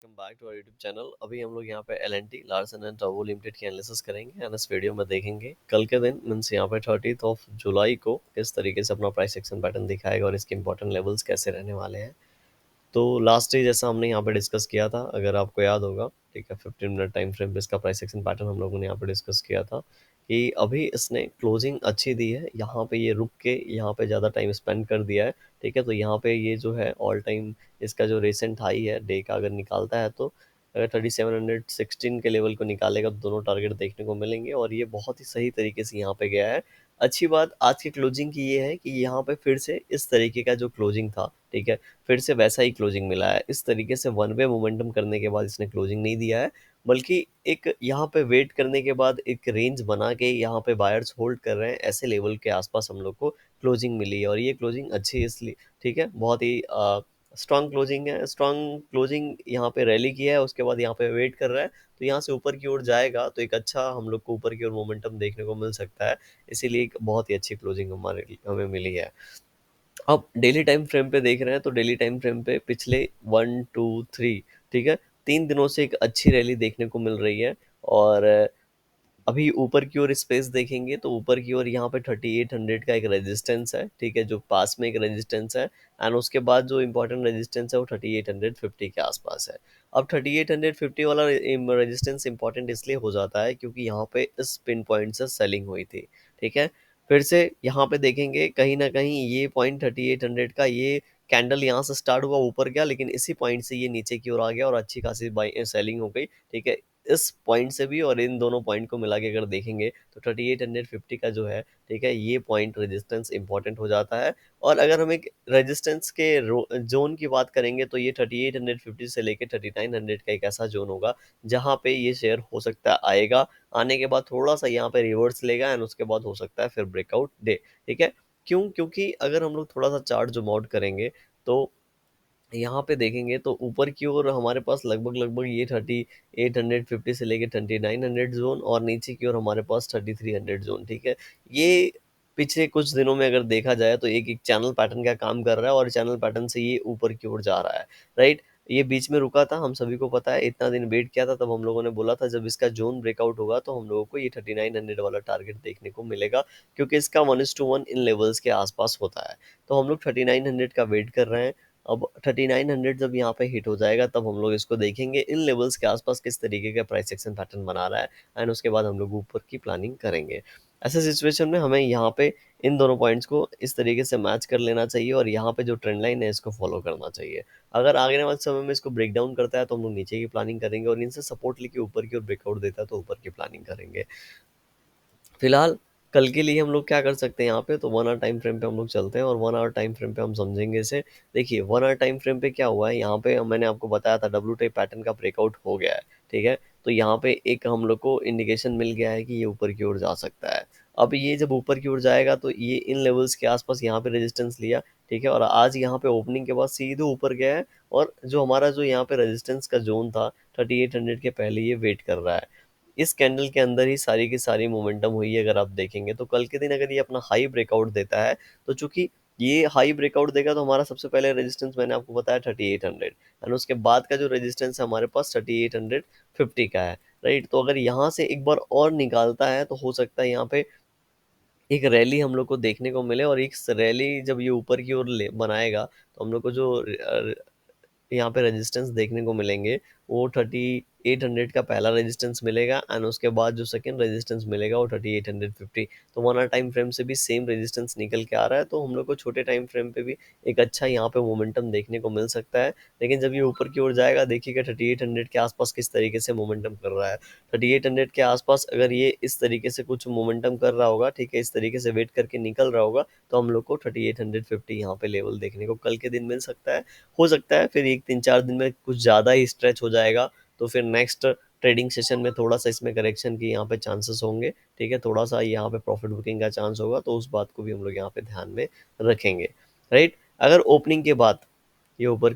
Welcome back to our YouTube channel. अभी हम लोग यहाँ पे L and T Larsen and Toubro limited की एनालिसिस करेंगे एंड इस वीडियो में देखेंगे कल के दिन मीन्स यहाँ पे 30th ऑफ जुलाई को किस तरीके से अपना प्राइस एक्शन पैटर्न दिखाएगा और इसके इंपॉर्टेंट लेवल्स कैसे रहने वाले हैं। तो लास्ट डे जैसा हमने यहाँ पे डिस्कस किया था, अगर आपको याद होगा, ठीक है, 15 मिनट टाइम फ्रेम पे इसका प्राइस एक्शन पैटर्न हम लोगों ने यहाँ पे डिस्कस किया था कि अभी इसने क्लोजिंग अच्छी दी है, यहाँ पे ये रुक के यहाँ पे ज़्यादा टाइम स्पेंड कर दिया है। ठीक है, तो यहाँ पे ये जो है ऑल टाइम इसका जो रिसेंट हाई है डे का अगर निकालता है तो अगर 3716 के लेवल को निकालेगा तो दोनों टारगेट देखने को मिलेंगे और ये बहुत ही सही तरीके से यहाँ पे गया है। अच्छी बात आज की क्लोजिंग की ये है कि यहाँ पे फिर से इस तरीके का जो क्लोजिंग था, ठीक है, फिर से वैसा ही क्लोजिंग मिला है। इस तरीके से वन वे मोमेंटम करने के बाद इसने क्लोजिंग नहीं दिया है, बल्कि एक यहाँ पे वेट करने के बाद एक रेंज बना के यहाँ पे बायर्स होल्ड कर रहे हैं, ऐसे लेवल के आसपास हम लोग को क्लोजिंग मिली है और ये क्लोजिंग अच्छी है इसलिए, ठीक है, बहुत ही स्ट्रांग क्लोजिंग है। स्ट्रांग क्लोजिंग यहाँ पे रैली किया है, उसके बाद यहाँ पे वेट कर रहा है, तो यहाँ से ऊपर की ओर जाएगा तो एक अच्छा हम लोग को ऊपर की ओर मोमेंटम देखने को मिल सकता है। इसीलिए एक बहुत ही अच्छी क्लोजिंग हमें मिली है। अब डेली टाइम फ्रेम पे देख रहे हैं तो डेली टाइम फ्रेम पे पिछले 1 2 3, ठीक है, 3 दिनों से एक अच्छी रैली देखने को मिल रही है। और अभी ऊपर की ओर स्पेस देखेंगे तो ऊपर की ओर यहाँ पे 3800 का एक रेजिस्टेंस है, ठीक है, जो पास में एक रेजिस्टेंस है एंड उसके बाद जो इम्पोर्टेंट रेजिस्टेंस है वो 3850 के आसपास है। अब 3850 वाला रेजिस्टेंस इंपॉर्टेंट इसलिए हो जाता है क्योंकि यहाँ पे इस पिन पॉइंट से सेलिंग हुई थी, ठीक है। फिर से यहाँ पे देखेंगे कहीं ना कहीं ये पॉइंट 3800 का ये कैंडल यहाँ से स्टार्ट हुआ, ऊपर गया, लेकिन इसी पॉइंट से ये नीचे की ओर आ गया और अच्छी खासी बाई सेलिंग हो गई, ठीक है। इस पॉइंट से भी और इन दोनों पॉइंट को मिला के अगर देखेंगे तो 3850 का जो है, ठीक है, ये पॉइंट रेजिस्टेंस इंपॉर्टेंट हो जाता है। और अगर हम एक रेजिस्टेंस के जोन की बात करेंगे तो ये 3850 से लेकर 3900 का एक ऐसा जोन होगा जहाँ पे ये शेयर हो सकता है आएगा, आने के बाद थोड़ा सा यहाँ पे रिवर्स लेगा एंड उसके बाद हो सकता है फिर ब्रेकआउट दे, ठीक है। क्यों? क्योंकि अगर हम लोग थोड़ा सा चार्ट जो आउट करेंगे तो यहाँ पे देखेंगे तो ऊपर की ओर हमारे पास लगभग लगभग ये 3850 से लेके 3900 जोन और नीचे की ओर हमारे पास 3300 जोन, ठीक है। ये पिछले कुछ दिनों में अगर देखा जाए तो एक एक चैनल पैटर्न का काम कर रहा है और चैनल पैटर्न से ये ऊपर की ओर जा रहा है, राइट। ये बीच में रुका था, हम सभी को पता है, इतना दिन वेट किया था, तब हम लोगों ने बोला था जब इसका जोन ब्रेकआउट होगा तो हम लोगों को ये 3900 वाला टारगेट देखने को मिलेगा, क्योंकि इसका 1:1 इन लेवल्स के आसपास होता है। तो हम लोग 3900 का वेट कर रहे हैं। अब 3900 जब यहाँ पे हिट हो जाएगा तब हम लोग इसको देखेंगे इन लेवल्स के आसपास किस तरीके का प्राइस एक्शन पैटर्न बना रहा है एंड उसके बाद हम लोग ऊपर की प्लानिंग करेंगे। ऐसे सिचुएशन में हमें यहाँ पे इन दोनों पॉइंट्स को इस तरीके से मैच कर लेना चाहिए और यहाँ पे जो ट्रेंड लाइन है इसको फॉलो करना चाहिए। अगर आगे वाले समय में इसको ब्रेक डाउन करता है तो हम लोग नीचे की प्लानिंग करेंगे और इनसे सपोर्ट लेके ऊपर की ओर ब्रेकआउट देता है तो ऊपर की प्लानिंग करेंगे। फिलहाल कल के लिए हम लोग क्या कर सकते हैं, यहाँ पे तो 1 आवर टाइम फ्रेम पे हम लोग चलते हैं और 1 आवर टाइम फ्रेम पे हम समझेंगे इसे। देखिए 1 आवर टाइम फ्रेम पे क्या हुआ है, यहाँ पे मैंने आपको बताया था डब्ल्यू टाइप पैटर्न का ब्रेकआउट हो गया है, ठीक है। तो यहाँ पे एक हम लोग को इंडिकेशन मिल गया है कि ये ऊपर की ओर जा सकता है। अब ये जब ऊपर की ओर जाएगा तो ये इन लेवल्स के आसपास यहाँ पे रेजिस्टेंस लिया, ठीक है, और आज यहाँ पे ओपनिंग के बाद सीधे ऊपर गया है और जो हमारा जो यहाँ पे रेजिस्टेंस का जोन था 3800 के पहले ये वेट कर रहा है। इस कैंडल के अंदर ही सारी की सारी मोमेंटम हुई है। अगर आप देखेंगे तो कल के दिन अगर ये अपना हाई ब्रेकआउट देता है तो चूंकि ये हाई ब्रेकआउट देगा तो हमारा सबसे पहले रेजिस्टेंस मैंने आपको बताया 3800 एंड उसके बाद का जो रेजिस्टेंस है हमारे पास 3850 का है, राइट। तो अगर यहाँ से एक बार और निकालता है तो हो सकता है यहाँ पे एक रैली हम लोग को देखने को मिले और एक रैली जब ये ऊपर की ओर बनाएगा तो हम लोग को जो यहाँ पे रेजिस्टेंस देखने को मिलेंगे वो 3800 का पहला रेजिस्टेंस मिलेगा एंड उसके बाद जो सेकंड रेजिस्टेंस मिलेगा वो 3850। तो 1 आवर टाइम फ्रेम से भी सेम रेजिस्टेंस निकल के आ रहा है, तो हम लोग को छोटे टाइम फ्रेम पे भी एक अच्छा यहाँ पे मोमेंटम देखने को मिल सकता है। लेकिन जब ये ऊपर की ओर जाएगा देखिएगा 3800 के आसपास किस तरीके से मोमेंटम कर रहा है। 3800 के आसपास अगर ये इस तरीके से कुछ मोमेंटम कर रहा होगा, ठीक है, इस तरीके से वेट करके निकल रहा होगा तो हम लोग को 3850 यहाँ पे लेवल देखने को कल के दिन मिल सकता है। हो सकता है फिर एक 3 4 दिन में कुछ ज़्यादा ही स्ट्रेच हो जाएगा तो फिर नेक्स्ट ट्रेडिंग सेशन में थोड़ा सा इसमें करेक्शन की यहाँ पे चांसेस होंगे, ठीक है, थोड़ा सा यहाँ पे प्रॉफिट बुकिंग का चांस होगा, तो उस बात को भी हम लोग यहाँ पे ध्यान में रखेंगे, राइट। अगर ओपनिंग के बाद ये ऊपर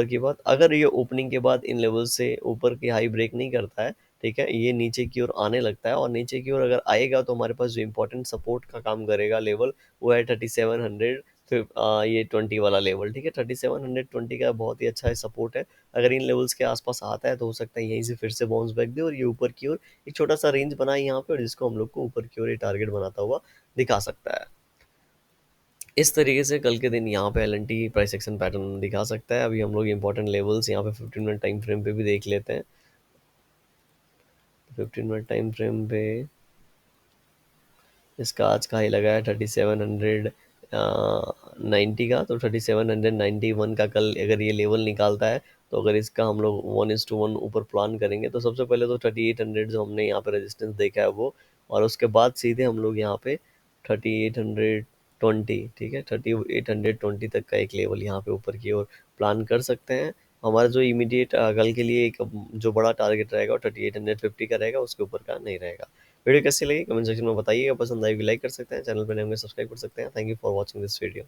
की बात, अगर ये ओपनिंग के बाद इन लेवल से ऊपर की हाई ब्रेक नहीं करता है, ठीक है, ये नीचे की ओर आने लगता है और नीचे की ओर अगर आएगा तो हमारे पास जो इंपॉर्टेंट सपोर्ट का काम करेगा लेवल वो है 3700 फिर ये 20 वाला लेवल, ठीक है। 3720 का बहुत ही अच्छा है, सपोर्ट है। अगर इन लेवल्स के आसपास आता है तो हो सकता है यहीं से फिर से बाउंस बैक दे और ये ऊपर की ओर एक छोटा सा रेंज बनाए यहाँ पे, और जिसको हम लोग को ऊपर की ओर ये टारगेट बनाता हुआ दिखा सकता है। इस तरीके से कल के दिन यहाँ पे L and T price action pattern दिखा सकता है। अभी हम लोग इंपॉर्टेंट लेवल्स यहाँ पे 15 मिनट टाइम फ्रेम पे भी देख लेते हैं। 15 मिनट टाइम फ्रेम पे इसका आज का हाई लगा है 3790 का, तो 3791 का कल अगर ये लेवल निकालता है तो अगर इसका हम लोग 1:1 ऊपर प्लान करेंगे तो सबसे पहले तो 3800 जो हमने यहाँ पे रेजिस्टेंस देखा है वो, और उसके बाद सीधे हम लोग यहाँ पे 3820, ठीक है, 3820 तक का एक लेवल यहाँ पे ऊपर की ओर प्लान कर सकते हैं। हमारा जो इमीडिएट कल के लिए एक जो बड़ा टारगेट रहेगा वो 3850 का रहेगा, उसके ऊपर का नहीं रहेगा। वीडियो कैसी लगी कमेंट सेक्शन में बताइएगा, पसंद आएगी लाइक कर सकते हैं, चैनल पर नए होंगे सब्सक्राइब कर सकते हैं। Thank you for watching this video.